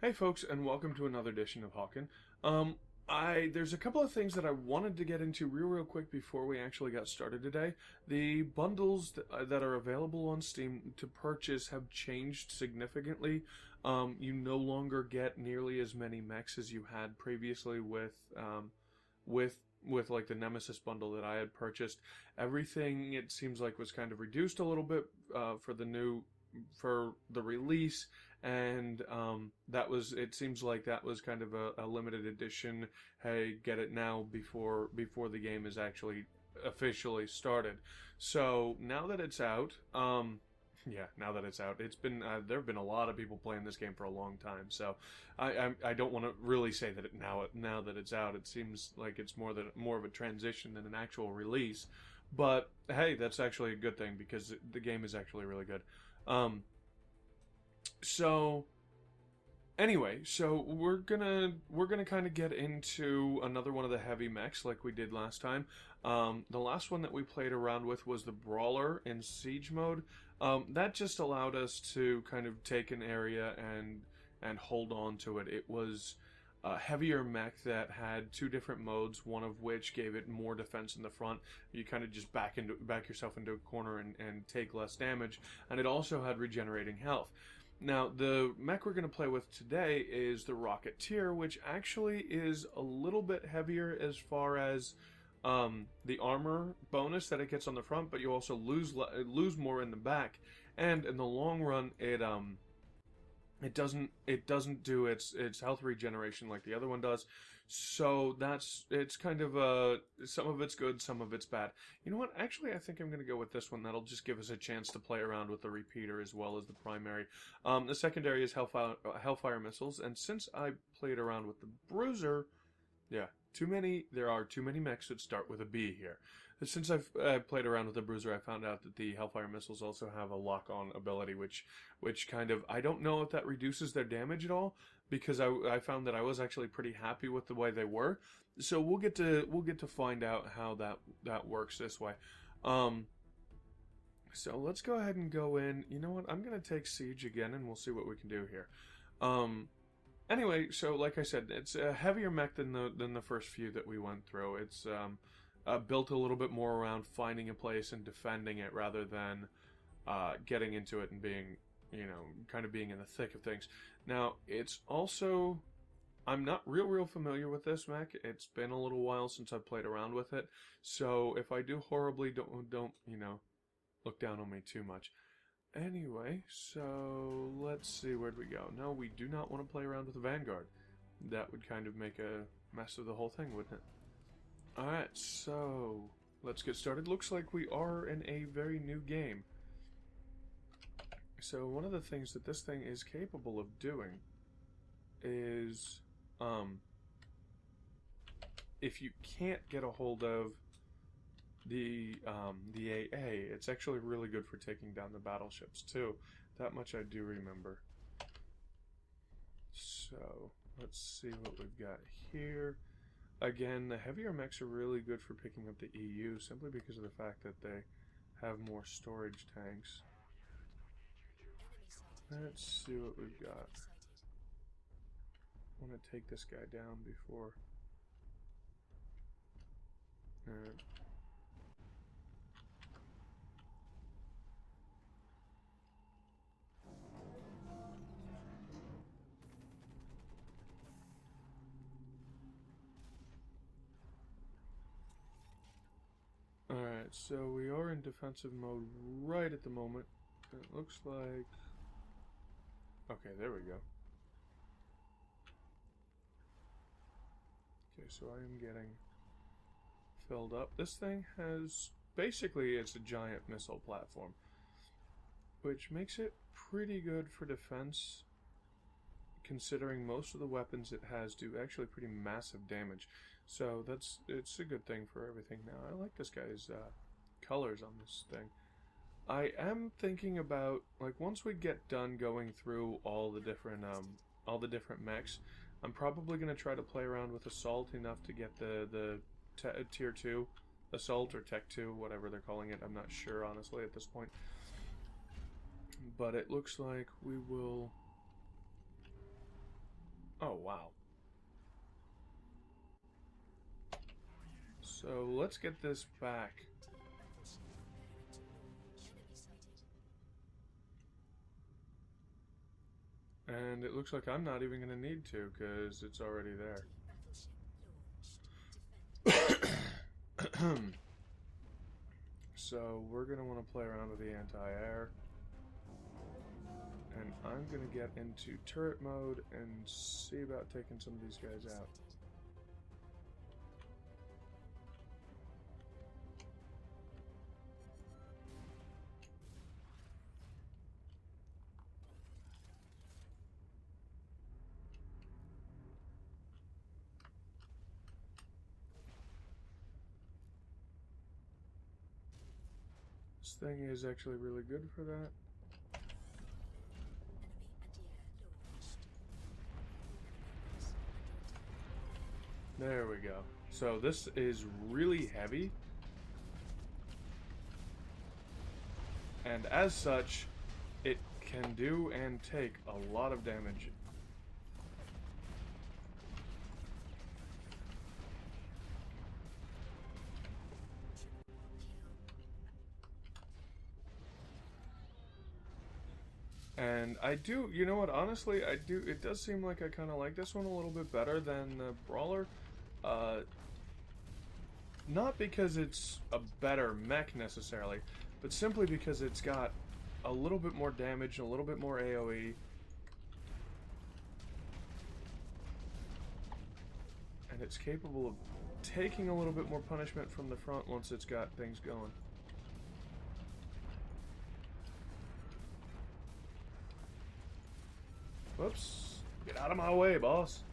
Hey folks, and welcome to another edition of Hawken. There's a couple of things that I wanted to get into real quick before we actually got started today. The bundles that are available on Steam to purchase have changed significantly. You no longer get nearly as many mechs as you had previously with like the Nemesis bundle that I had purchased. Everything, it seems like, was kind of reduced a little bit for the release, and it seems like that was kind of a limited edition. Hey, get it now before the game is actually officially started. So now that it's out, now that it's out, it's been there have been a lot of people playing this game for a long time. So I don't want to really say that now that it's out, it seems like it's more of a transition than an actual release. But hey, that's actually a good thing because the game is actually really good. So anyway, so we're gonna kind of get into another one of the heavy mechs like we did last time. The last one that we played around with was the Brawler in Siege mode. That just allowed us to kind of take an area and hold on to it. It was a heavier mech that had two different modes, one of which gave it more defense in the front. You kind of just back yourself into a corner and take less damage, and it also had regenerating health. Now, the mech we're going to play with today is the Rocketeer, which actually is a little bit heavier as far as the armor bonus that it gets on the front, but you also lose more in the back, and in the long run, it doesn't do its health regeneration like the other one does. So it's kind of some of it's good, some of it's bad. You know what? Actually, I think I'm going to go with this one. That'll just give us a chance to play around with the repeater as well as the primary. The secondary is Hellfire missiles, and since I played around with the Bruiser, there are too many mechs that start with a B here. Since I've played around with the Bruiser, I found out that the Hellfire missiles also have a lock-on ability, which kind of, I don't know if that reduces their damage at all, because I found that I was actually pretty happy with the way they were. So we'll get to find out how that works this way. So let's go ahead and go in. You know what? I'm gonna take Siege again, and we'll see what we can do here. Anyway, so like I said, it's a heavier mech than the first few that we went through. It's built a little bit more around finding a place and defending it rather than getting into it and being, kind of being in the thick of things. Now, it's also, I'm not real familiar with this mech. It's been a little while since I've played around with it. So if I do horribly, don't look down on me too much. Anyway, so let's see, where'd we go? No, we do not want to play around with the Vanguard. That would kind of make a mess of the whole thing, wouldn't it? Alright, so let's get started. Looks like we are in a very new game. So one of the things that this thing is capable of doing is, if you can't get a hold of the AA, it's actually really good for taking down the battleships too. That much I do remember. So let's see what we've got here. Again, the heavier mechs are really good for picking up the EU simply because of the fact that they have more storage tanks. Let's see what we've got. I want to take this guy down before. Alright, so we are in defensive mode right at the moment. It looks like... Okay, there we go. Okay, so I am getting filled up. This thing has... Basically, it's a giant missile platform, which makes it pretty good for defense, considering most of the weapons it has do actually pretty massive damage. So it's a good thing for everything now. I like this guy's colors on this thing. I am thinking about, like, once we get done going through all the different mechs, I'm probably gonna try to play around with Assault enough to get the tier 2 Assault or Tech 2, whatever they're calling it. I'm not sure honestly at this point. But it looks like we will Oh, wow. So let's get this back. And it looks like I'm not even going to need to, because it's already there. So we're going to want to play around with the anti-air. And I'm going to get into turret mode and see about taking some of these guys out. This thing is actually really good for that. There we go. So this is really heavy. And as such, it can do and take a lot of damage. And I do, you know what, honestly, I do, it does seem like I kind of like this one a little bit better than the Brawler. Not because it's a better mech necessarily, but simply because it's got a little bit more damage and a little bit more AoE. And it's capable of taking a little bit more punishment from the front once it's got things going. Whoops. Get out of my way, boss.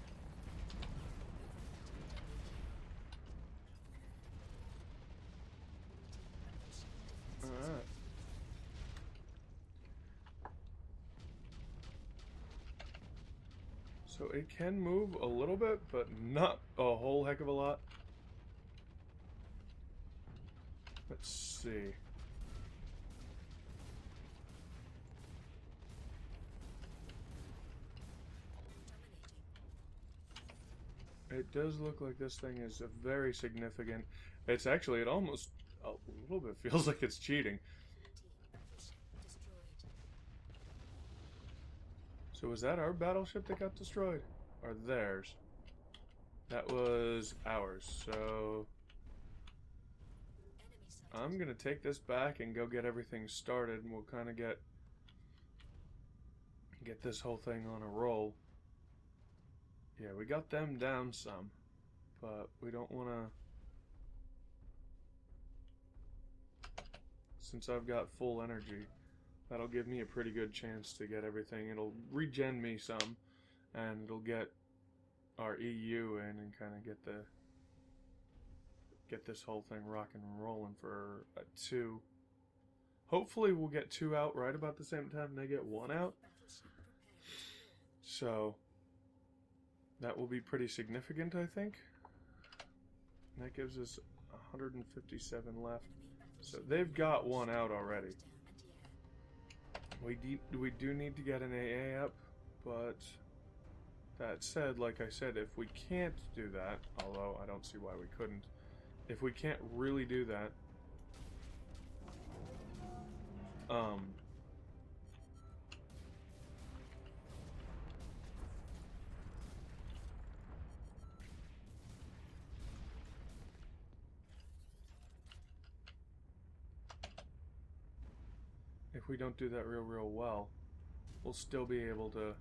Alright. So it can move a little bit, but not a whole heck of a lot. Let's see. It does look like this thing is a very significant. It's actually, it almost a little bit feels like it's cheating. So was that our battleship that got destroyed? Or theirs? That was ours, so I'm gonna take this back and go get everything started, and we'll kind of get this whole thing on a roll. Yeah, we got them down some, but we don't want to. Since I've got full energy, that'll give me a pretty good chance to get everything. It'll regen me some, and it'll get our EU in and kind of get this whole thing rocking and rolling for a 2. Hopefully we'll get 2 out right about the same time they get 1 out. So that will be pretty significant, I think. And that gives us 157 left. So they've got 1 out already. We do need to get an AA up, but that said, like I said, if we can't do that, although I don't see why we couldn't, if we can't really do that, if we don't do that real well, we'll still be able to.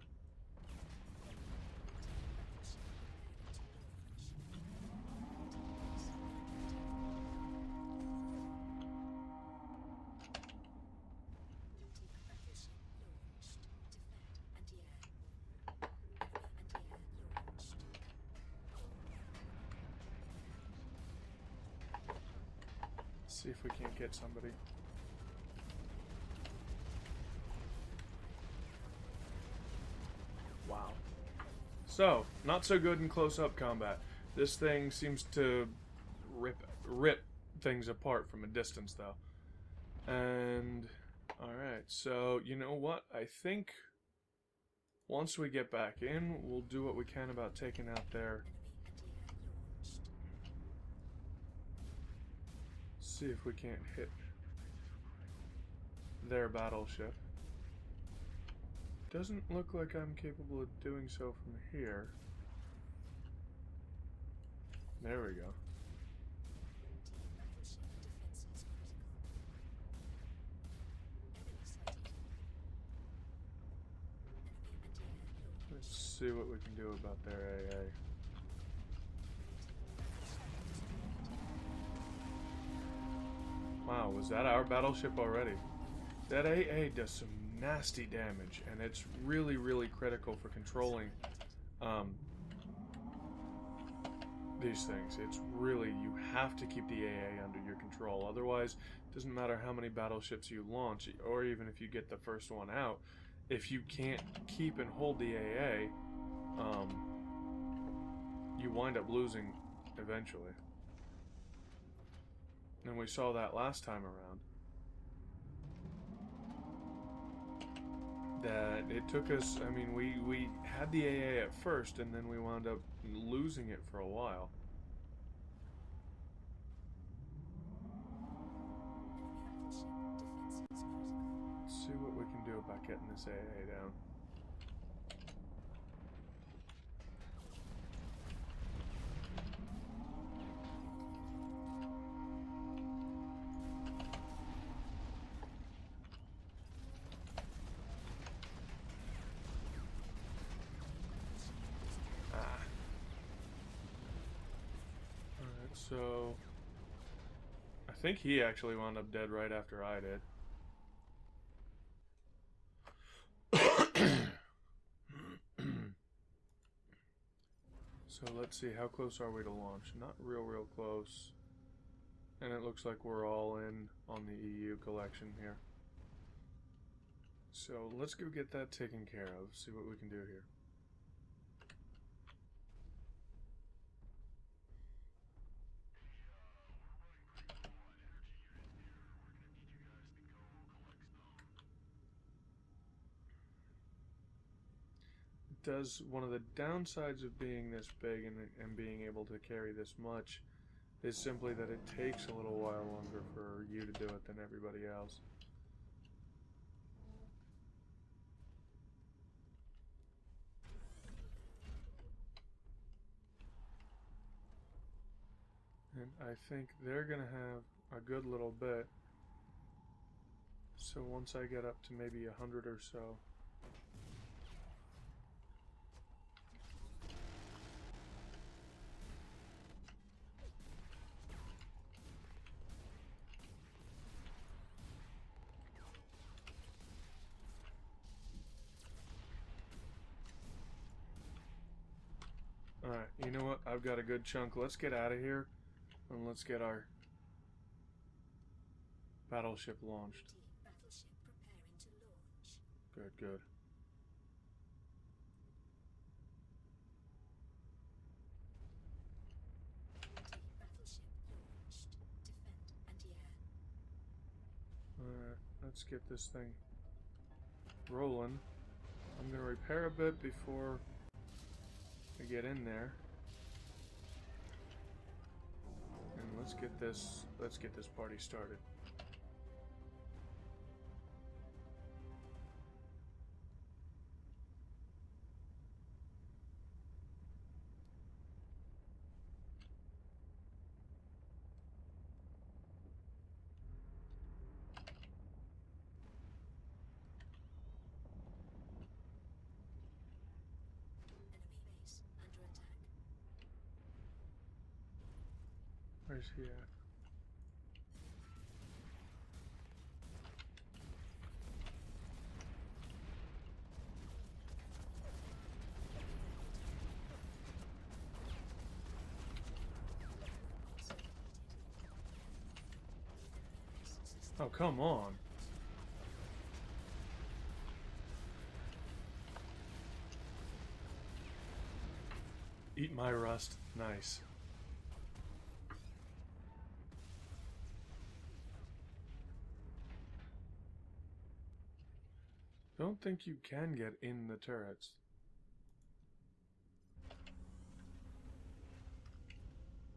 See if we can't get somebody. Wow. So, not so good in close-up combat. This thing seems to rip things apart from a distance, though. And, alright, so, you know what? I think Once we get back in, we'll do what we can about taking out their... See if we can't hit their battleship. Doesn't look like I'm capable of doing so from here. There we go. Let's see what we can do about their AA. Wow, was that our battleship already? That AA does some nasty damage, and it's really, really critical for controlling these things. It's really, you have to keep the AA under your control. Otherwise, it doesn't matter how many battleships you launch, or even if you get the first one out, if you can't keep and hold the AA, you wind up losing eventually. And we saw that last time around. That it took us, I mean, we had the AA at first, and then we wound up losing it for a while. Let's see what we can do about getting this AA down. So, I think he actually wound up dead right after I did. So let's see, how close are we to launch? Not real close. And it looks like we're all in on the EU collection here. So let's go get that taken care of, see what we can do here. Does one of the downsides of being this big and being able to carry this much is simply that it takes a little while longer for you to do it than everybody else. And I think they're gonna have a good little bit. So once I get up to maybe 100 or so, alright, you know what? I've got a good chunk. Let's get out of here and let's get our battleship launched. Good. Alright, let's get this thing rolling. I'm gonna repair a bit before I get in there. And let's get this party started. Where's he at? Oh, come on. Eat my rust. Nice. Don't think you can get in the turrets.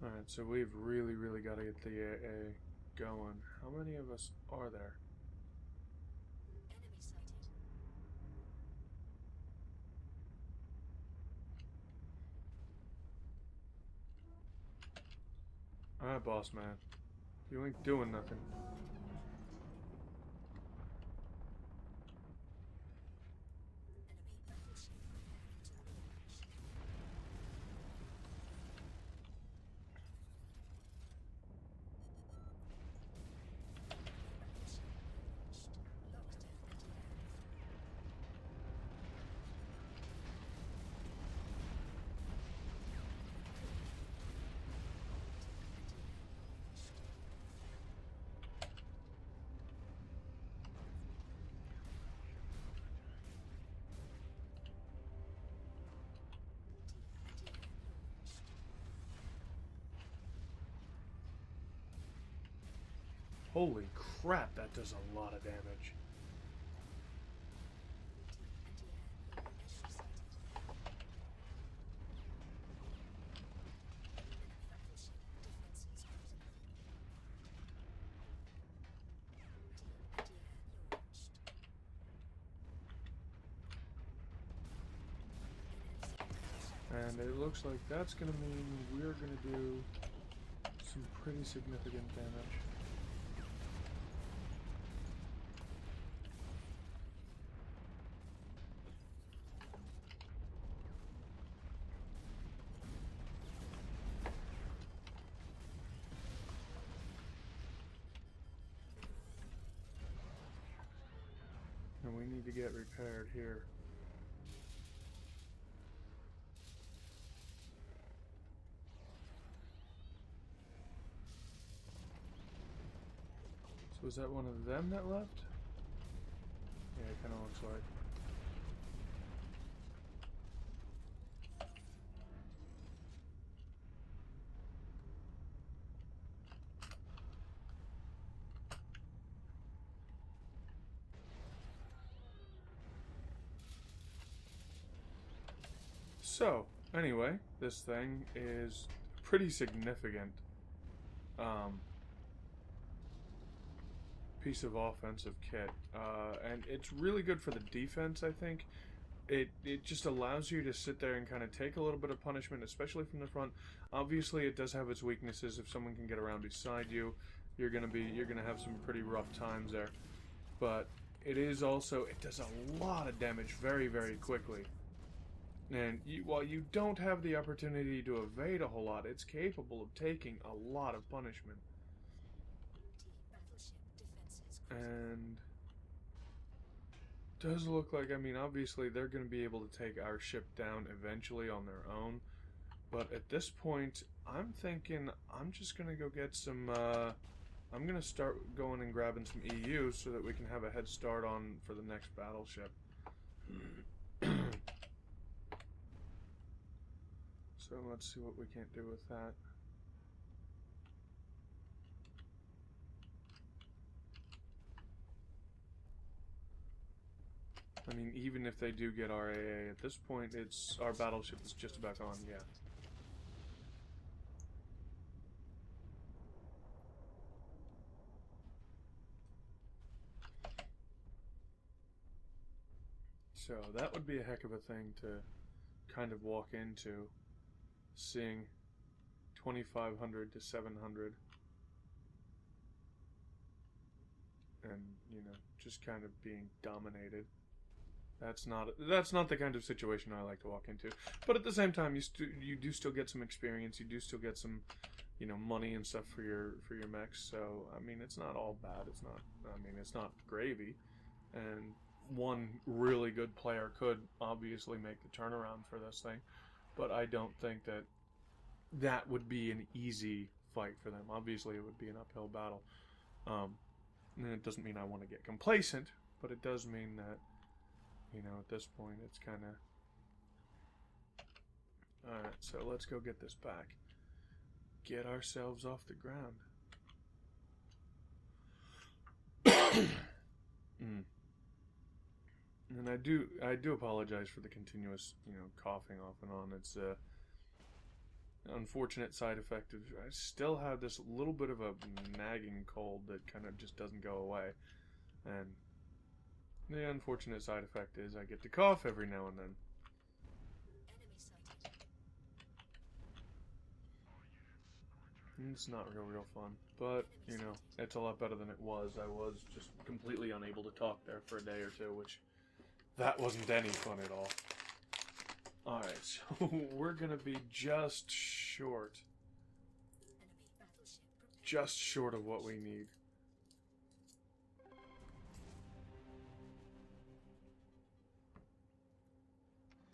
Alright, so we've really, really got to get the AA going. How many of us are there? Enemy sighted. Alright, boss man. You ain't doing nothing. Enemy battleship preparing to launch. Battleship launched. Lockdown anti-air. Holy crap, that does a lot of damage. And it looks like that's going to mean we're going to do some pretty significant damage. And we need to get repaired here. So is that one of them that left? Yeah, it kind of looks like. So, anyway, this thing is pretty significant piece of offensive kit. And it's really good for the defense, I think. It just allows you to sit there and kind of take a little bit of punishment, especially from the front. Obviously, it does have its weaknesses. If someone can get around beside you, you're gonna have some pretty rough times there. But it is also, it does a lot of damage very, very quickly. And while you don't have the opportunity to evade a whole lot, it's capable of taking a lot of punishment. And does look like, I mean, obviously they're going to be able to take our ship down eventually on their own. But at this point, I'm thinking I'm just going to go get some, I'm going to start going and grabbing some EU so that we can have a head start on for the next battleship. So let's see what we can't do with that. I mean, even if they do get our AA, at this point, it's our battleship is just about gone, yeah. So that would be a heck of a thing to kind of walk into, seeing 2,500 to 700, and, you know, just kind of being dominated. That's not the kind of situation I like to walk into. But at the same time, you do still get some experience. You do still get some, you know, money and stuff for your mechs. So I mean, it's not all bad. It's not. I mean, it's not gravy. And one really good player could obviously make the turnaround for this thing. But I don't think that would be an easy fight for them. Obviously, it would be an uphill battle. And it doesn't mean I want to get complacent, but it does mean that, you know, at this point, it's kind of... Alright, so let's go get this back. Get ourselves off the ground. And I do apologize for the continuous, coughing off and on. It's a unfortunate side effect of I still have this little bit of a nagging cold that kind of just doesn't go away. And the unfortunate side effect is I get to cough every now and then. Enemy sighted. It's not real fun, but it's a lot better than it was. I was just completely unable to talk there for a day or two, which that wasn't any fun at all. Alright, so we're gonna be just short Enemy battleship prepared. just short of what we need.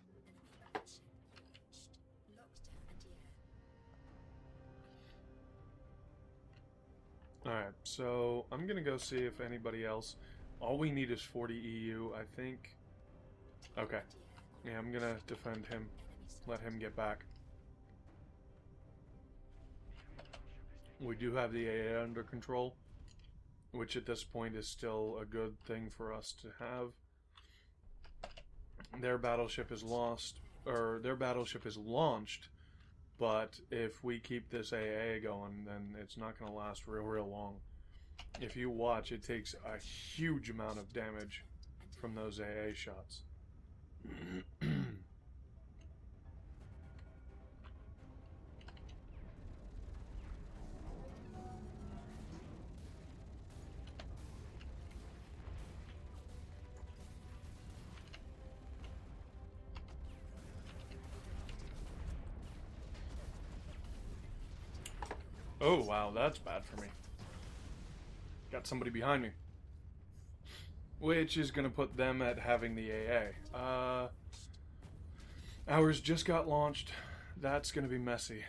Enemy battleship launched. Locked and yeah. Alright, so I'm gonna go see if anybody else. All we need is 40 EU, I think. Okay. Yeah, I'm gonna defend him. Let him get back. We do have the AA under control, which at this point is still a good thing for us to have. Their battleship is lost, or their battleship is launched, but if we keep this AA going, then it's not going to last real long. If you watch, it takes a huge amount of damage from those AA shots. Oh, wow, that's bad for me. Got somebody behind me. Which is going to put them at having the AA. Ours just got launched. That's going to be messy.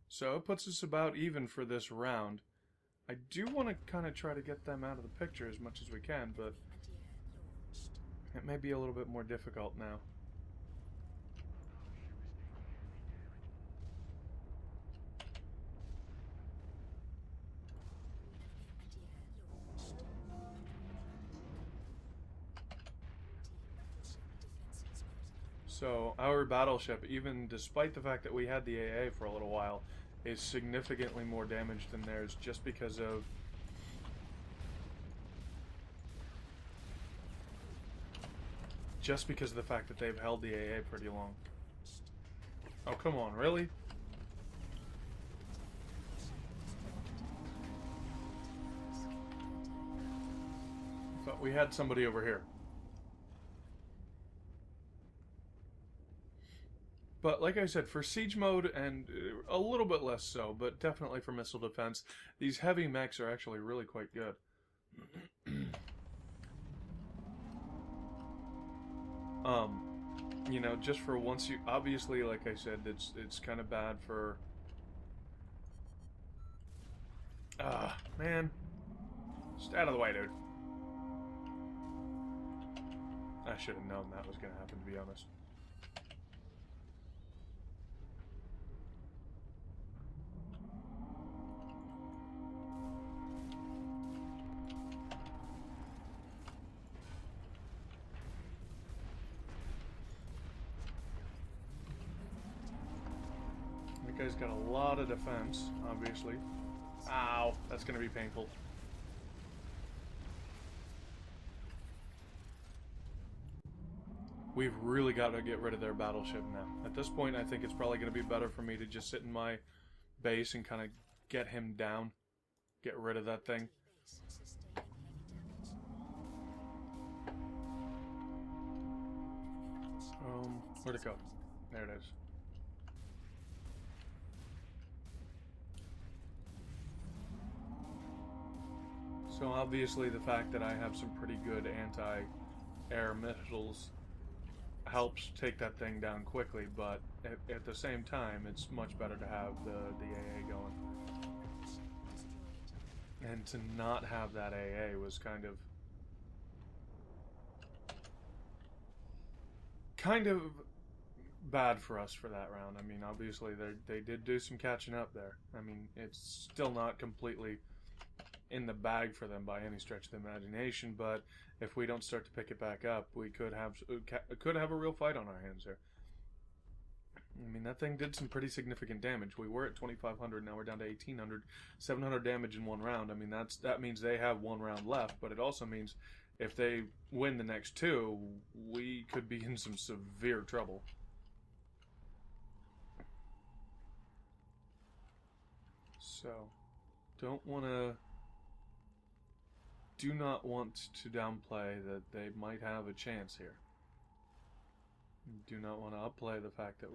So it puts us about even for this round. I do want to kind of try to get them out of the picture as much as we can, but it may be a little bit more difficult now. So our battleship, even despite the fact that we had the AA for a little while, is significantly more damaged than theirs just because of the fact that they've held the AA pretty long. Oh, come on, really? Thought we had somebody over here. But like I said, for siege mode, and a little bit less so, but definitely for missile defense, these heavy mechs are actually really quite good. Just for once you... Obviously, like I said, it's kind of bad for... man. Just out of the way, dude. I should have known that was going to happen, to be honest. That guy's got a lot of defense, obviously. Ow, that's going to be painful. We've really got to get rid of their battleship now. At this point, I think it's probably going to be better for me to just sit in my base and kind of get him down. Get rid of that thing. Where'd it go? There it is. So obviously the fact that I have some pretty good anti-air missiles helps take that thing down quickly, but at the same time, it's much better to have the AA going. And to not have that AA was kind of bad for us for that round. I mean, obviously they did do some catching up there. I mean, it's still not completely in the bag for them by any stretch of the imagination, but if we don't start to pick it back up, we could have a real fight on our hands here. I mean, that thing did some pretty significant damage. We were at 2,500, now we're down to 1,800. 700 damage in one round. I mean, that means they have one round left, but it also means if they win the next two, we could be in some severe trouble. So, do not want to downplay that they might have a chance here. Do not want to upplay the fact that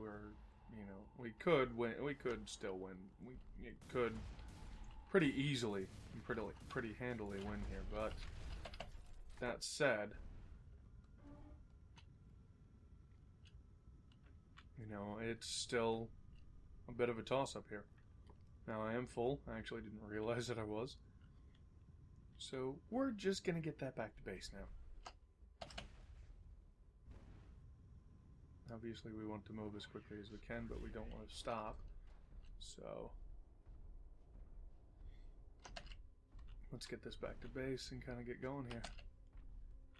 we could win. We could still win. We could pretty easily, pretty handily win here. But that said, it's still a bit of a toss-up here. Now I am full. I actually didn't realize that I was. So we're just gonna get that back to base now. Obviously we want to move as quickly as we can, but we don't want to stop. So let's get this back to base and kind of get going here.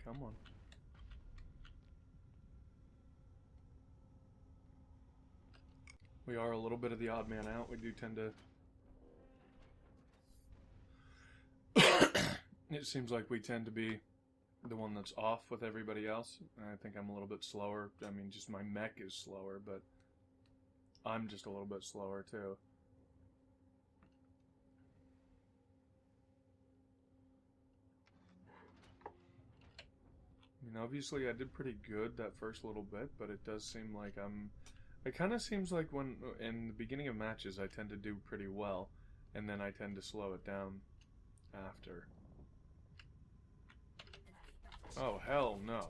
Come on. We are a little bit of the odd man out. We do tend to... It seems like we tend to be the one that's off with everybody else. I think I'm a little bit slower. I mean, just my mech is slower, but I'm just a little bit slower too. I mean, obviously I did pretty good that first little bit, but it does seem like it kind of seems like when in the beginning of matches I tend to do pretty well, and then I tend to slow it down after. Oh, hell no.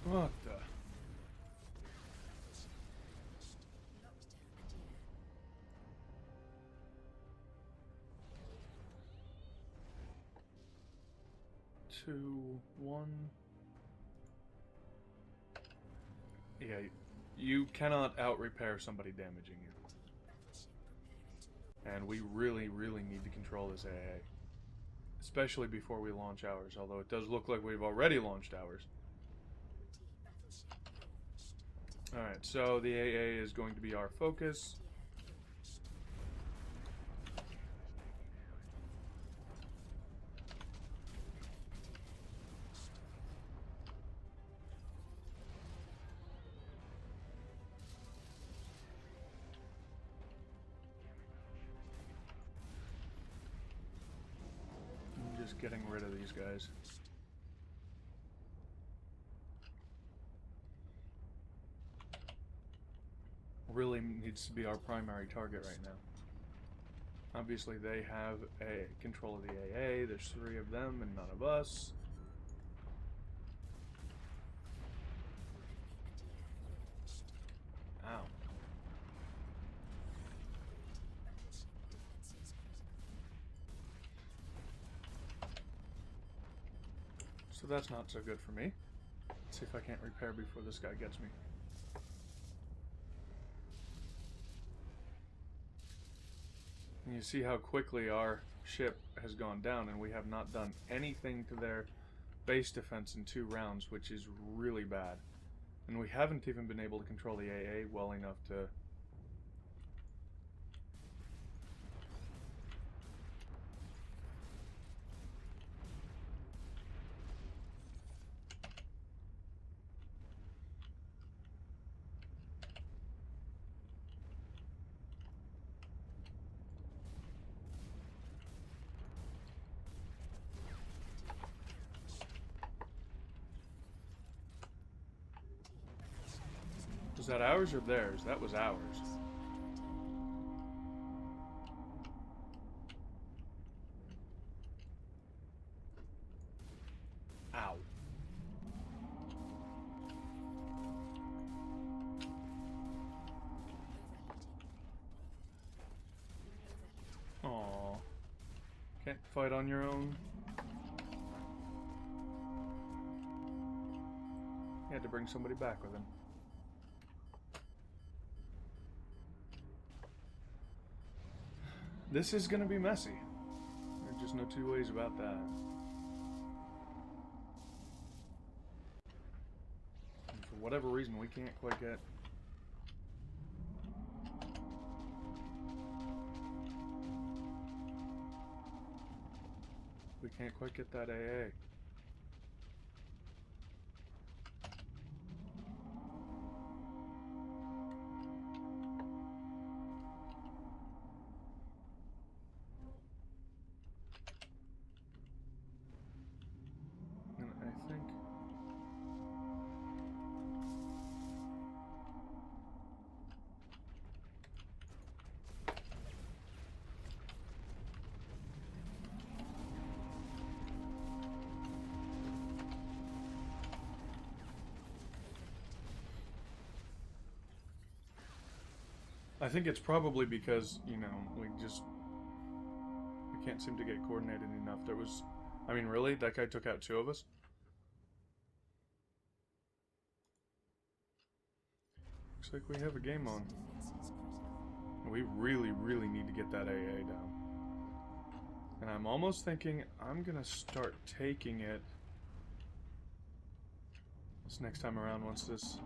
What the? Two, one. Yeah, you cannot out-repair somebody damaging you. And we really, really need to control this AA. Especially before we launch ours, although it does look like we've already launched ours. Alright, so the AA is going to be our focus. Just getting rid of these guys. Really needs to be our primary target right now. Obviously they have a control of the AA, there's 3 of them and none of us. Ow. So that's not so good for me. Let's see if I can't repair before this guy gets me. And you see how quickly our ship has gone down, and we have not done anything to their base defense in 2 rounds, which is really bad. And we haven't even been able to control the AA well enough to... Was that ours or theirs? That was ours. Ow. Aww. Can't fight on your own. You had to bring somebody back with him. This is going to be messy. There's just no two ways about that. And for whatever reason, we can't quite get... We can't quite get that AA. And I think... I think it's probably because, you know, we can't seem to get coordinated enough. There was... I mean, really? That guy took out 2 of us? Looks like we have a game on. We really, really need to get that AA down. And I'm almost thinking I'm gonna start taking it this next time around once this...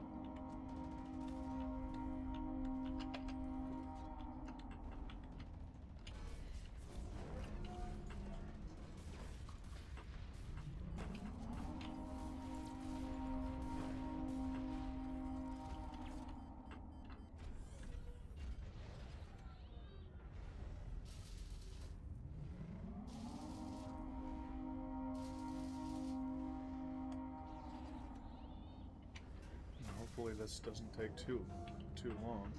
Hopefully this doesn't take too long.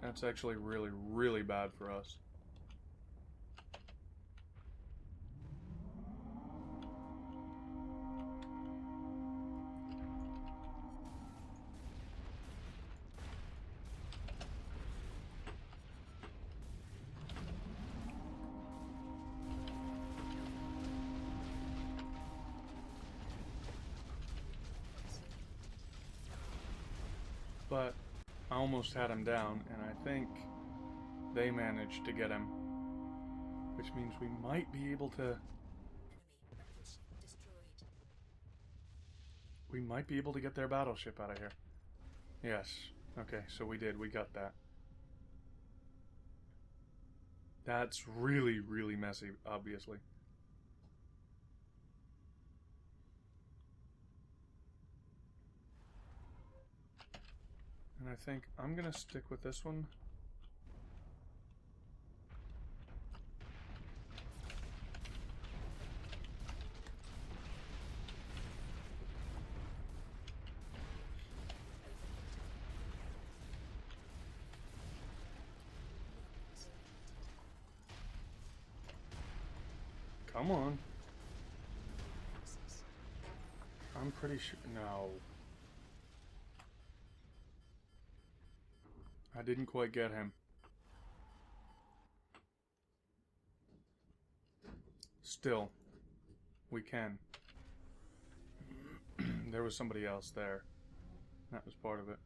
That's actually really, really bad for us. But I almost had him down, and I think they managed to get him. Which means we might be able to... We might be able to get their battleship out of here. Yes. Okay, so we did. We got that. That's really, really messy, obviously. And I think I'm gonna stick with this one. Come on. I'm pretty sure... No. I didn't quite get him. Still, we can. There was somebody else there. That was part of it.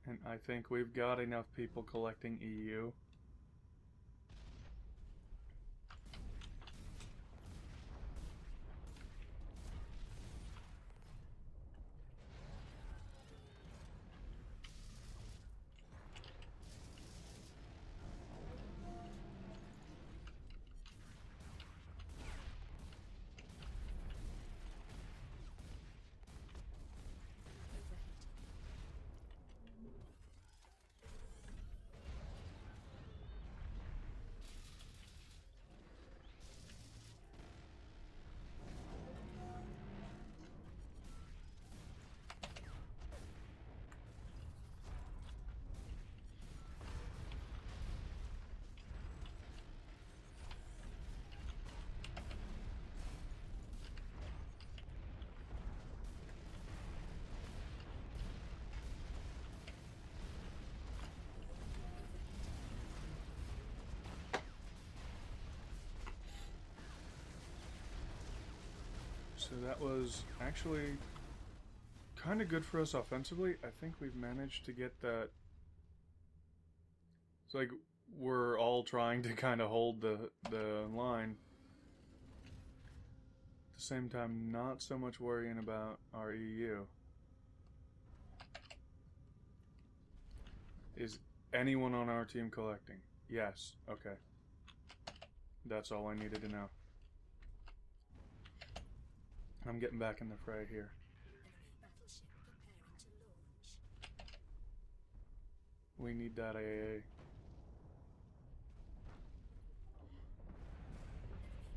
And I think we've got enough people collecting EU. so that was actually kind of good for us offensively. I think we've managed to get that. It's like we're all trying to kind of hold the line. At the same time, not so much worrying about our EU. Is anyone on our team collecting? Yes. Okay. That's all I needed to know. I'm getting back in the fray here. Enemy battleship preparing to launch. We need that AA. Enemy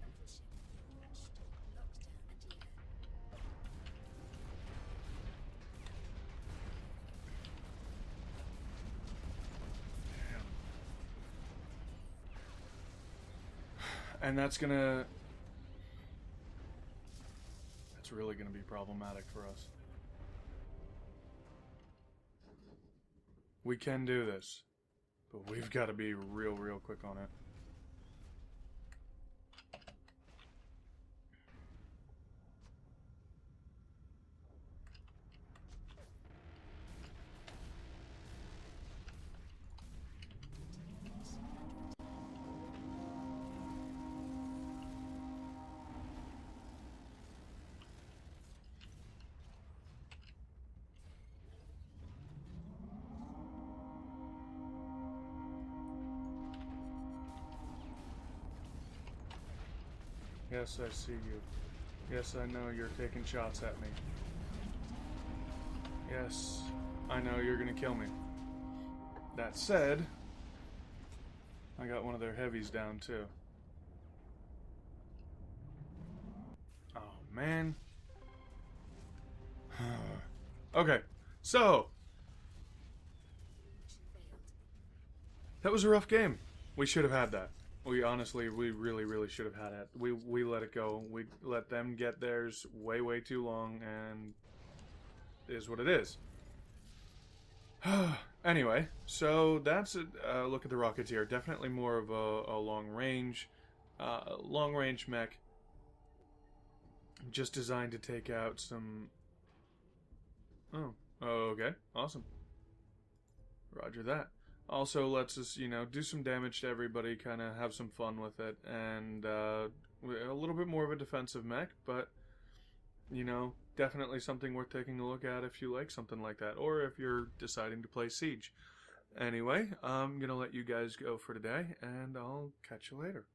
battleship launched. Lockdown and air. And that's really gonna be problematic for us. We can do this, but we've got to be real quick on it. Yes, I see you. Yes, I know you're taking shots at me. Yes, I know you're gonna kill me. That said, I got one of their heavies down too. Oh, man. Okay, so Mission failed. that was a rough game. We should have had that. We really should have had it. We let it go. We let them get theirs way too long, and it is what it is. Anyway, so that's a look at the Rocketeer. Definitely more of a long range mech, just designed to take out some. Oh, okay, awesome. Roger that. Also lets us, do some damage to everybody, kind of have some fun with it, and a little bit more of a defensive mech, but, definitely something worth taking a look at if you like something like that, or if you're deciding to play Siege. Anyway, I'm going to let you guys go for today, and I'll catch you later.